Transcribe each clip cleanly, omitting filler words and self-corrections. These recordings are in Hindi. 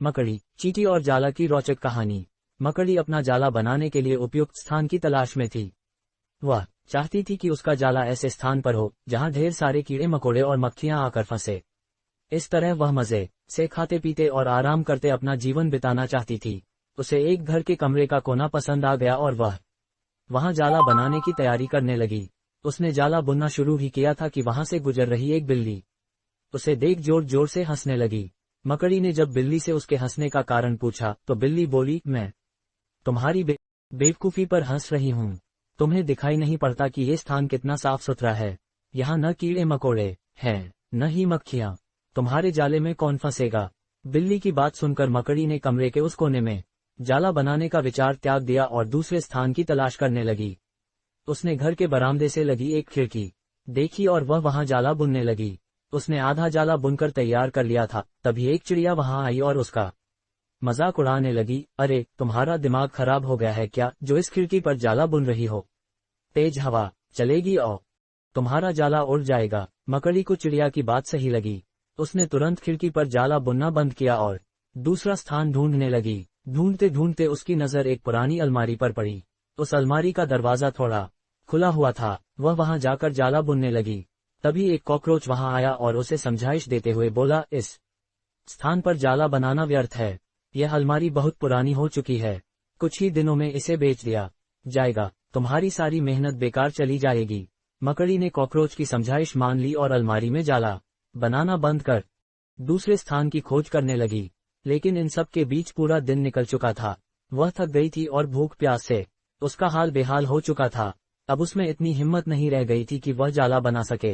मकड़ी, चींटी और जाला की रोचक कहानी। मकड़ी अपना जाला बनाने के लिए उपयुक्त स्थान की तलाश में थी। वह चाहती थी कि उसका जाला ऐसे स्थान पर हो जहां ढेर सारे कीड़े मकोड़े और मक्खियां आकर फंसे। इस तरह वह मजे से खाते पीते और आराम करते अपना जीवन बिताना चाहती थी। उसे एक घर के कमरे का कोना पसंद आ गया और वह वहां जाला बनाने की तैयारी करने लगी। उसने जाला बुनना शुरू ही किया था कि वहां से गुजर रही एक बिल्ली उसे देख जोर जोर से हंसने लगी। मकड़ी ने जब बिल्ली से उसके हंसने का कारण पूछा तो बिल्ली बोली, मैं तुम्हारी बेवकूफी पर हंस रही हूँ। तुम्हें दिखाई नहीं पड़ता कि ये स्थान कितना साफ सुथरा है। यहाँ न कीड़े मकोड़े हैं न ही मक्खियाँ। तुम्हारे जाले में कौन फंसेगा। बिल्ली की बात सुनकर मकड़ी ने कमरे के उस कोने में जाला बनाने का विचार त्याग दिया और दूसरे स्थान की तलाश करने लगी। उसने घर के बरामदे से लगी एक खिड़की देखी और वह वहां जाला बुनने लगी। उसने आधा जाला बुनकर तैयार कर लिया था, तभी एक चिड़िया वहां आई और उसका मजाक उड़ाने लगी। अरे, तुम्हारा दिमाग खराब हो गया है क्या, जो इस खिड़की पर जाला बुन रही हो। तेज हवा चलेगी और तुम्हारा जाला उड़ जाएगा। मकड़ी को चिड़िया की बात सही लगी। उसने तुरंत खिड़की पर जाला बुनना बंद किया और दूसरा स्थान ढूंढने लगी। ढूंढते ढूंढते उसकी नजर एक पुरानी अलमारी पर पड़ी। उस अलमारी का दरवाजा थोड़ा खुला हुआ था। वह वहां जाकर जाला बुनने लगी। तभी एक कॉकरोच वहां आया और उसे समझाइश देते हुए बोला, इस स्थान पर जाला बनाना व्यर्थ है। यह अलमारी बहुत पुरानी हो चुकी है। कुछ ही दिनों में इसे बेच दिया जाएगा। तुम्हारी सारी मेहनत बेकार चली जाएगी। मकड़ी ने कॉकरोच की समझाइश मान ली और अलमारी में जाला बनाना बंद कर दूसरे स्थान की खोज करने लगी। लेकिन इन सब के बीच पूरा दिन निकल चुका था। वह थक गई थी और भूख प्यास से उसका हाल बेहाल हो चुका था। अब उसमें इतनी हिम्मत नहीं रह गई थी कि वह जाला बना सके।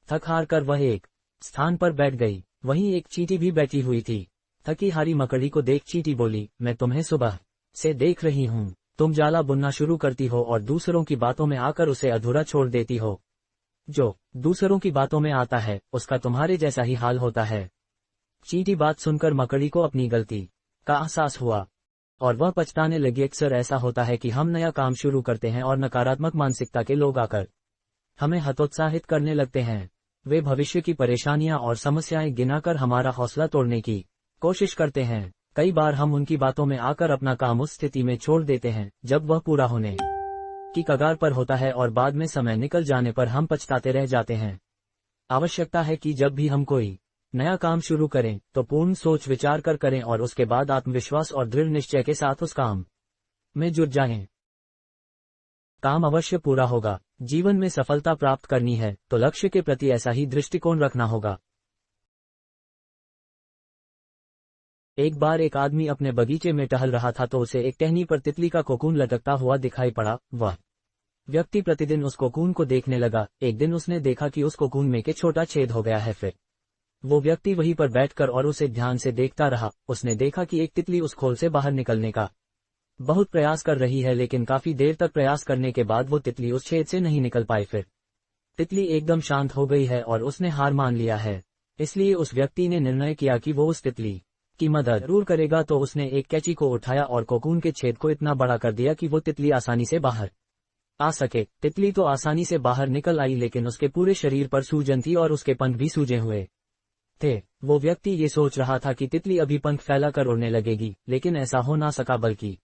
थक हार कर वह एक स्थान पर बैठ गई। वहीं एक चींटी भी बैठी हुई थी। थकी हारी मकड़ी को देख चींटी बोली, मैं तुम्हें सुबह से देख रही हूँ। तुम जाला बुनना शुरू करती हो और दूसरों की बातों में आकर उसे अधूरा छोड़ देती हो। जो दूसरों की बातों में आता है उसका तुम्हारे जैसा ही हाल होता है। चींटी बात सुनकर मकड़ी को अपनी गलती का एहसास हुआ और वह पछताने लगी। अक्सर ऐसा होता है कि हम नया काम शुरू करते हैं और नकारात्मक मानसिकता के लोग आकर हमें हतोत्साहित करने लगते हैं। वे भविष्य की परेशानियां और समस्याएं गिनाकर हमारा हौसला तोड़ने की कोशिश करते हैं। कई बार हम उनकी बातों में आकर अपना काम उस स्थिति में छोड़ देते हैं जब वह पूरा होने की कगार पर होता है और बाद में समय निकल जाने पर हम पछताते रह जाते हैं। आवश्यकता है कि जब भी हम कोई नया काम शुरू करें तो पूर्ण सोच विचार कर करें और उसके बाद आत्मविश्वास और दृढ़ निश्चय के साथ उस काम में जुट जाएं। काम अवश्य पूरा होगा। जीवन में सफलता प्राप्त करनी है तो लक्ष्य के प्रति ऐसा ही दृष्टिकोण रखना होगा। एक बार एक आदमी अपने बगीचे में टहल रहा था तो उसे एक टहनी पर तितली का कोकून लटकता हुआ दिखाई पड़ा। वह व्यक्ति प्रतिदिन उस कोकून को देखने लगा। एक दिन उसने देखा कि उस कोकून में के छोटा छेद हो गया है। फिर वो व्यक्ति वहीं पर बैठकर और उसे ध्यान से देखता रहा। उसने देखा कि एक तितली उस खोल से बाहर निकलने का बहुत प्रयास कर रही है, लेकिन काफी देर तक प्रयास करने के बाद वो तितली उस छेद से नहीं निकल पाई। फिर तितली एकदम शांत हो गई है और उसने हार मान लिया है। इसलिए उस व्यक्ति ने निर्णय किया कि वो उस तितली की मदद जरूर करेगा। तो उसने एक कैंची को उठाया और कोकून के छेद को इतना बड़ा कर दिया कि वो तितली आसानी से बाहर आ सके। तितली तो आसानी से बाहर निकल आई, लेकिन उसके पूरे शरीर पर सूजन थी और उसके पंख भी सूजे हुए थे। वो व्यक्ति ये सोच रहा था कि तितली अभी पंख फैलाकर उड़ने लगेगी, लेकिन ऐसा हो ना सका, बल्कि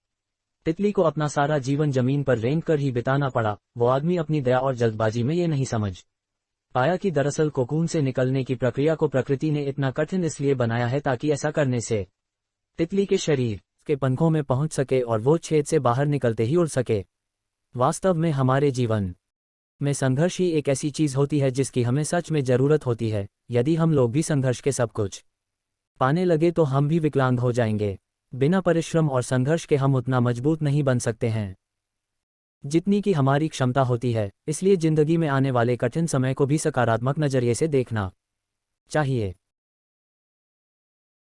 तितली को अपना सारा जीवन जमीन पर रेंग कर ही बिताना पड़ा। वो आदमी अपनी दया और जल्दबाजी में ये नहीं समझ पाया कि दरअसल कोकून से निकलने की प्रक्रिया को प्रकृति ने इतना कठिन इसलिए बनाया है ताकि ऐसा करने से तितली के शरीर के पंखों में पहुंच सके और वो छेद से बाहर निकलते ही उड़ सके। वास्तव में हमारे जीवन में संघर्ष ही एक ऐसी चीज होती है जिसकी हमें सच में जरूरत होती है। यदि हम लोग भी संघर्ष के सब कुछ पाने लगे तो हम भी विकलांग हो जाएंगे। बिना परिश्रम और संघर्ष के हम उतना मजबूत नहीं बन सकते हैं जितनी की हमारी क्षमता होती है। इसलिए जिंदगी में आने वाले कठिन समय को भी सकारात्मक नजरिए से देखना चाहिए।